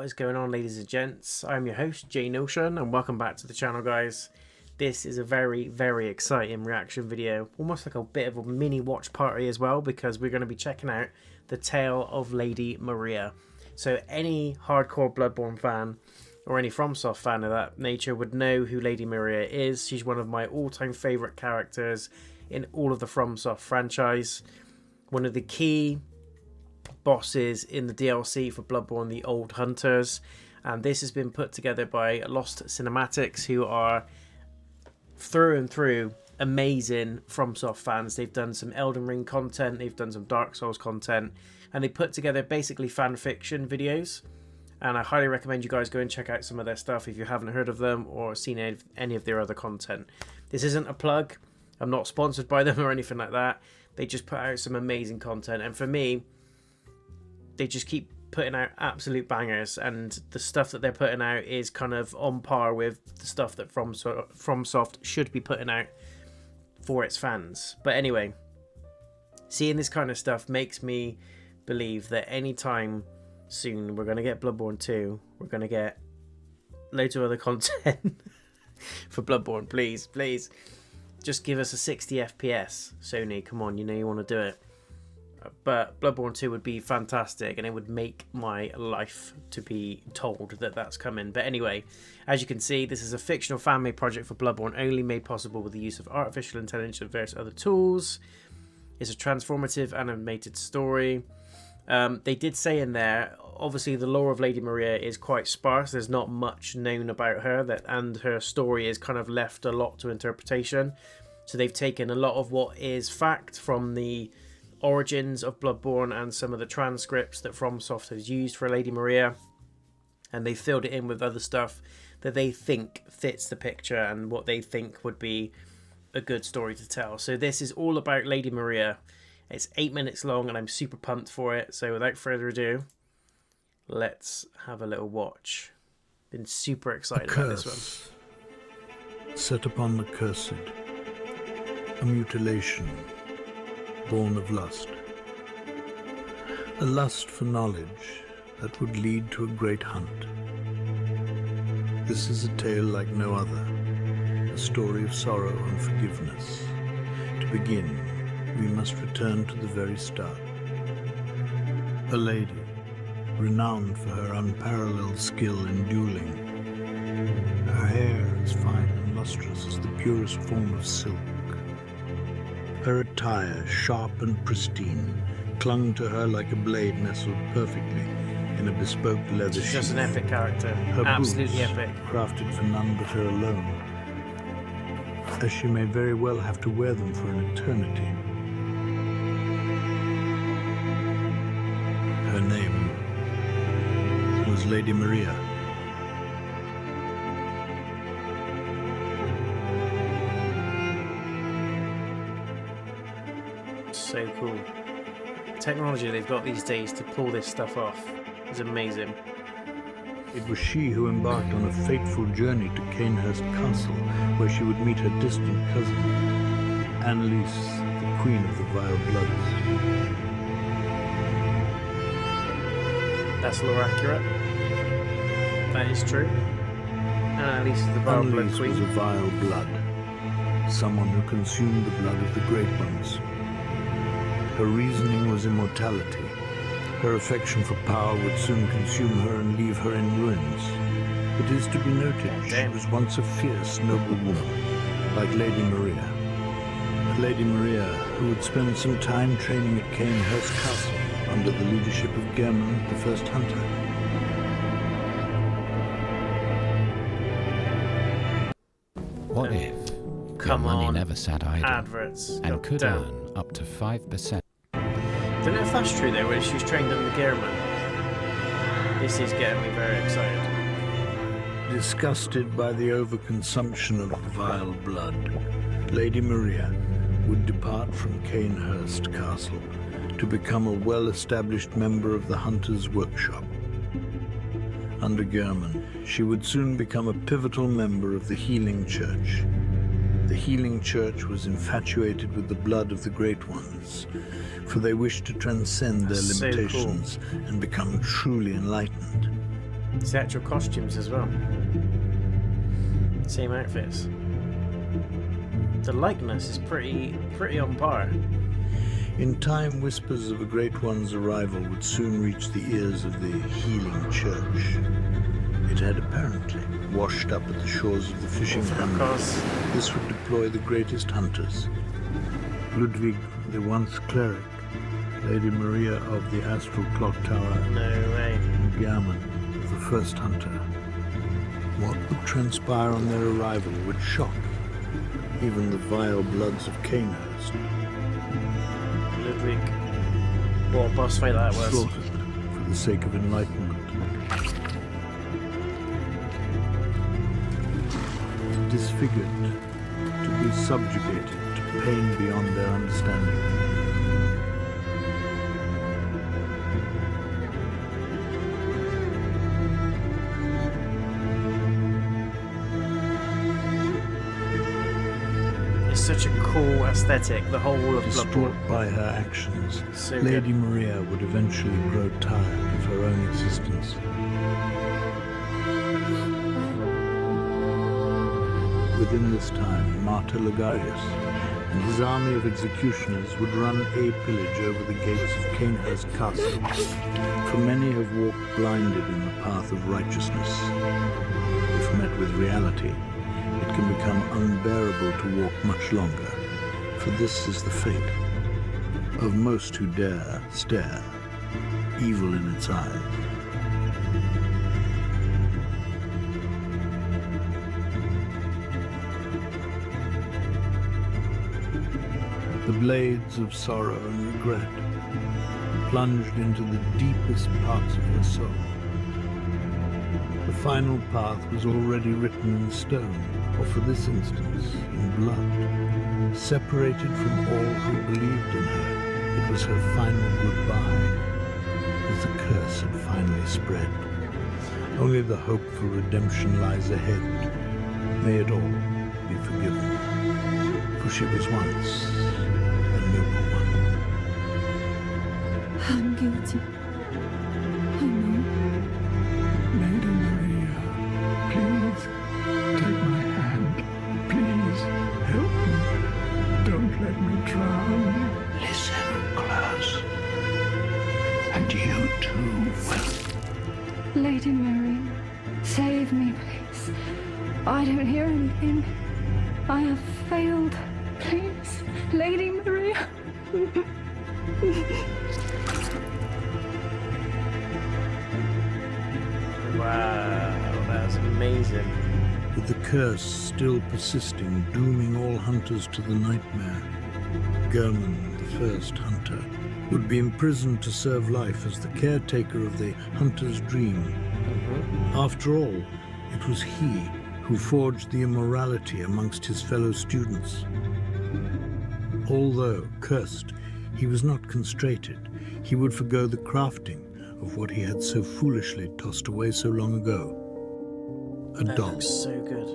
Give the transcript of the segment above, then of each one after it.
is going on, ladies and gents? I'm your host, JayNotion, and welcome back to the channel, guys. This is a very, very exciting reaction video, almost like a bit of a mini watch party as well, because we're going to be checking out the tale of Lady Maria. So any hardcore Bloodborne fan or any FromSoft fan of that nature would know who Lady Maria is. She's one of my all-time favourite characters in all of the FromSoft franchise. One of the key bosses in the DLC for Bloodborne, the Old Hunters. And this has been put together by Lost Cinematics, who are through and through amazing FromSoft fans. They've done some Elden Ring content, they've done some Dark Souls content, and they put together basically fan fiction videos. And I highly recommend you guys go and check out some of their stuff if you haven't heard of them or seen any of their other content. This isn't a plug. I'm not sponsored by them or anything like that. They just put out some amazing content, and for me, they just keep putting out absolute bangers, and the stuff that they're putting out is kind of on par with the stuff that FromSoft should be putting out for its fans. But anyway, seeing this kind of stuff makes me believe that anytime soon we're going to get Bloodborne 2, we're going to get loads of other content for Bloodborne. Please just give us a 60 FPS, Sony. Come on, you know you want to do it. But Bloodborne 2 would be fantastic, and it would make my life to be told that that's coming. But anyway, as you can see, this is a fictional fan-made project for Bloodborne only, made possible with the use of artificial intelligence and various other tools. It's a transformative animated story. They did say in there, obviously the lore of Lady Maria is quite sparse. There's not much known about her, and her story is kind of left a lot to interpretation. So they've taken a lot of what is fact from the origins of Bloodborne and some of the transcripts that FromSoft has used for Lady Maria, and they filled it in with other stuff that they think fits the picture and what they think would be a good story to tell. So this is all about Lady Maria. It's 8 minutes long, and I'm super pumped for it. So without further ado, let's have a little watch. Been super excited about this one. Set upon the cursed, a mutilation born of lust, a lust for knowledge that would lead to a great hunt. This is a tale like no other, a story of sorrow and forgiveness. To begin, we must return to the very start. A lady, renowned for her unparalleled skill in dueling. Her hair as fine and lustrous as the purest form of silk. Her attire, sharp and pristine, clung to her like a blade nestled perfectly in a bespoke leather sheath. She's just an epic character. Her Absolutely boots, epic. crafted for none but her alone, as she may very well have to wear them for an eternity. Her name was Lady Maria. So cool. The technology they've got these days to pull this stuff off is amazing. It was she who embarked on a fateful journey to Cainhurst Castle, where she would meet her distant cousin, Annalise, the Queen of the Vile Bloods. That's lore accurate. That is true. Annalise is the Vile Blood Annalise Queen. was a vile blood, someone who consumed the blood of the great ones. Her reasoning was immortality. Her affection for power would soon consume her and leave her in ruins. It is to be noted, she was once a fierce, noble woman, like Lady Maria. Lady Maria, who would spend some time training at Cainhurst Castle under the leadership of Gerhman, the first hunter. What if Come your money on. never sat idle Adverts. and could Damn. earn up to 5%? Don't know if that's true though, when she's trained under Gerhman. This is getting me very excited. Disgusted by the overconsumption of vile blood, Lady Maria would depart from Cainhurst Castle to become a well-established member of the Hunter's Workshop. Under Gerhman, she would soon become a pivotal member of the Healing Church. The Healing Church was infatuated with the blood of the Great Ones, for they wished to transcend their That's so limitations and become truly enlightened. It's the actual costumes as well. Same outfits. The likeness is pretty on par. In time, whispers of a great one's arrival would soon reach the ears of the healing church. It had apparently washed up at the shores of the fishing hamlet. This would deploy the greatest hunters. Ludwig, the once cleric, Lady Maria of the astral clocktower, No way. and Gerhman, the first hunter. What would transpire on their arrival would shock even the vile bloods of Cainhurst. Ludwig. What a boss fight that was. Slaughtered for the sake of enlightenment. Disfigured to be subjugated to pain beyond their understanding. It's such a cool aesthetic, the whole of Distraught Bloodborne. by her actions, So Lady good. Maria would eventually grow tired of her own existence. Within this time, Martyr Ligarius and his army of executioners would run a pillage over the gates of Cainhurst Castle, for many have walked blinded in the path of righteousness. If met with reality, it can become unbearable to walk much longer, for this is the fate of most who dare stare, evil in its eyes. The blades of sorrow and regret plunged into the deepest parts of her soul. The final path was already written in stone, or for this instance, in blood. Separated from all who believed in her, it was her final goodbye, as the curse had finally spread. Only the hope for redemption lies ahead. May it all be forgiven, for she was once a noble one. I'm guilty. I know. Lady Maria, please take my hand. Please help me. Don't let me drown. Listen close. And you too will. Lady Maria, save me, please. I don't hear anything. I have failed. Please, Lady Maria. Wow, that's amazing. With the curse still persisting, dooming all hunters to the nightmare, Gerhman, the first hunter, would be imprisoned to serve life as the caretaker of the hunter's dream. After all, it was he who forged the immorality amongst his fellow students. Although cursed, he was not constrated. He would forgo the crafting of what he had so foolishly tossed away so long ago. A That doll. looks so good.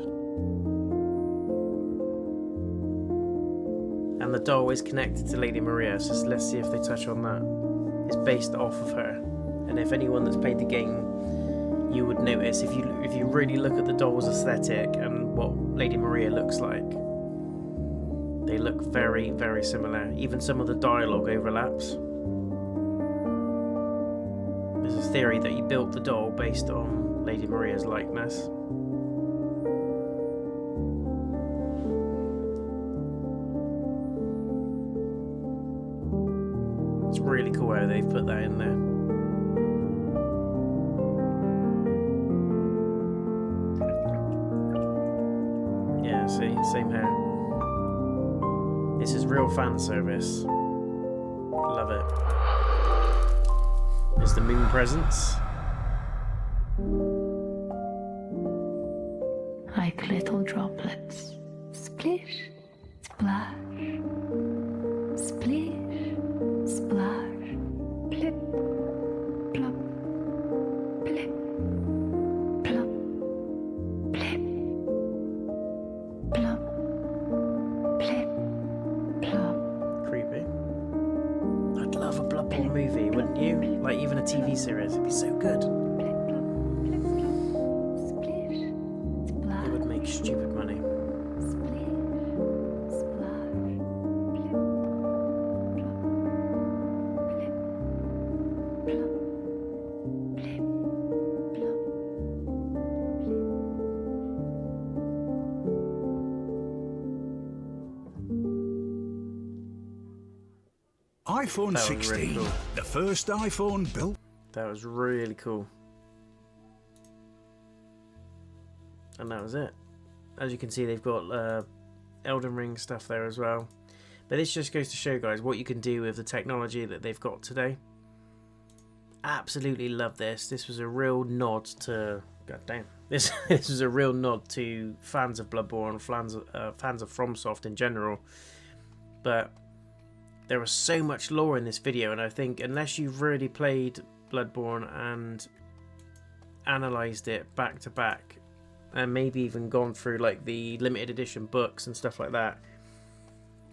And the doll is connected to Lady Maria, so let's see if they touch on that. It's based off of her. And if anyone that's played the game, you would notice if you really look at the doll's aesthetic and what Lady Maria looks like, they look very, very similar. Even some of the dialogue overlaps. There's a theory that he built the doll based on Lady Maria's likeness. It's really cool how they've put that in there. Yeah, see, same hair. This is real fan service. Love it. There's the moon presence. Like little droplets. Splish, splash. Splish, splash. Plip, plop. Plip, plop. Plip, plop. Plip, plop. Creepy. I'd love a Bloodborne movie, wouldn't you? Like even a TV series, it'd be so good. Plip, plop. Plip, stupid money. iPhone That was really 16, cool. the first iPhone built. That was really cool. And that was it. As you can see, they've got Elden Ring stuff there as well. But this just goes to show, guys, what you can do with the technology that they've got today. Absolutely love this. This was a real nod to... God damn. This was a real nod to fans of Bloodborne, fans of FromSoft in general. But there was so much lore in this video, and I think unless you've really played Bloodborne and analysed it back to back, and maybe even gone through like the limited edition books and stuff like that,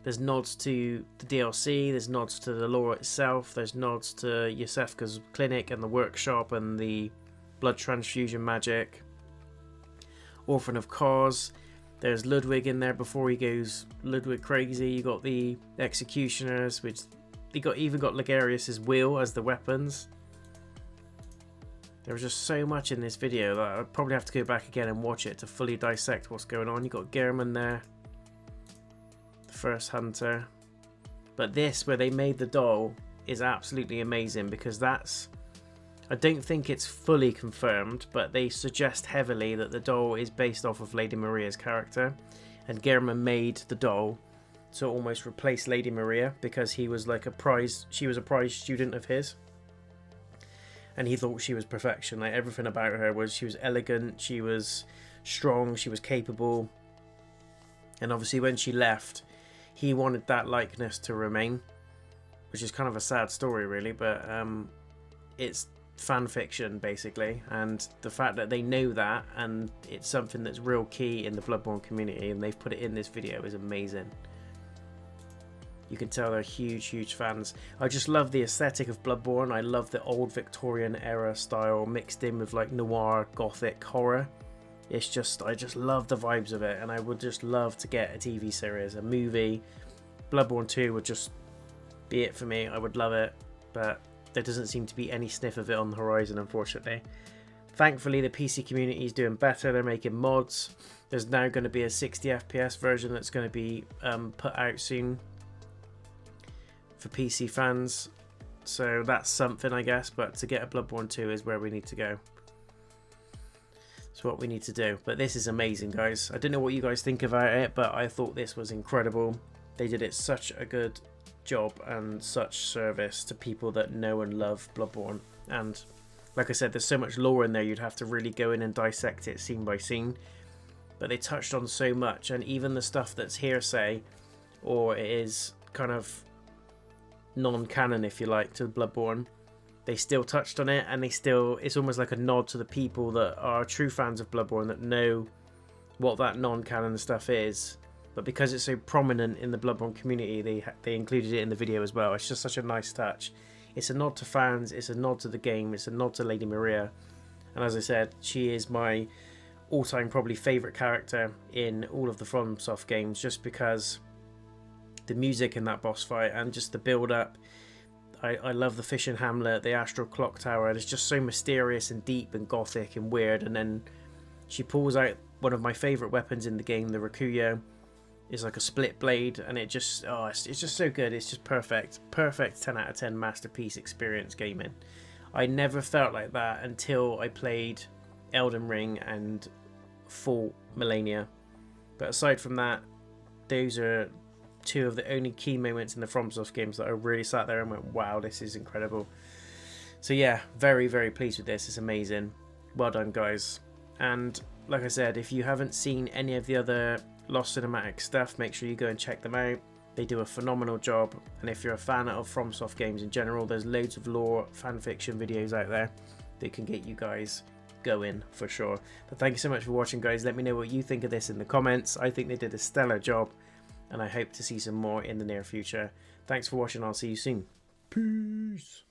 there's nods to the DLC, there's nods to the lore itself, there's nods to Yosefka's clinic and the workshop and the blood transfusion magic, Orphan of Cause. There's Ludwig in there before he goes Ludwig crazy. You got the executioners, which they even got Ligarius's wheel as the weapons. There was just so much in this video that I'd probably have to go back again and watch it to fully dissect what's going on. You got Gerhman there, the first hunter. But this, where they made the doll, is absolutely amazing, because that's... I don't think it's fully confirmed, but they suggest heavily that the doll is based off of Lady Maria's character, and Gerhman made the doll to almost replace Lady Maria, because he was like she was a prize student of his, and he thought she was perfection. Like, everything about her was, she was elegant, she was strong, she was capable, and obviously when she left, he wanted that likeness to remain, which is kind of a sad story really, but it's fan fiction basically, and the fact that they know that, and it's something that's real key in the Bloodborne community, and they've put it in this video, is amazing. You can tell they're huge fans. I just love the aesthetic of Bloodborne. I love the old Victorian era style mixed in with like noir gothic horror. It's just, I just love the vibes of it, and I would just love to get a TV series, a movie. Bloodborne 2 would just be it for me. I would love it, but there doesn't seem to be any sniff of it on the horizon, unfortunately. Thankfully, the PC community is doing better. They're making mods. There's now going to be a 60 FPS version that's going to be put out soon for PC fans. So that's something, I guess. But to get a Bloodborne 2 is where we need to go. It's what we need to do. But this is amazing, guys. I don't know what you guys think about it, but I thought this was incredible. They did it such a good job and such service to people that know and love Bloodborne. And like I said, there's so much lore in there, you'd have to really go in and dissect it scene by scene, but they touched on so much, and even the stuff that's hearsay or is kind of non-canon, if you like, to Bloodborne, they still touched on it, and it's almost like a nod to the people that are true fans of Bloodborne that know what that non-canon stuff is. But because it's so prominent in the Bloodborne community, they included it in the video as well. It's just such a nice touch. It's a nod to fans, it's a nod to the game, it's a nod to Lady Maria. And as I said, she is my all-time probably favourite character in all of the FromSoft games, just because the music in that boss fight and just the build-up. I love the fish in Hamlet, the astral clocktower. It's just so mysterious and deep and gothic and weird. And then she pulls out one of my favourite weapons in the game, the Rakuyo. Is like a split blade, and it just, oh, it's just so good. It's just perfect 10 out of 10 masterpiece experience gaming. I never felt like that until I played Elden Ring and full Millennia. But aside from that, those are two of the only key moments in the FromSoft games that I really sat there and went, wow, this is incredible. So yeah, very pleased with this. It's amazing. Well done, guys. And like I said, if you haven't seen any of the other Lost Cinematic stuff, make sure you go and check them out. They do a phenomenal job, and if you're a fan of FromSoft games in general, there's loads of lore fanfiction videos out there that can get you guys going for sure. But thank you so much for watching, guys. Let me know what you think of this in the comments. I think they did a stellar job, and I hope to see some more in the near future. Thanks for watching. I'll see you soon. Peace.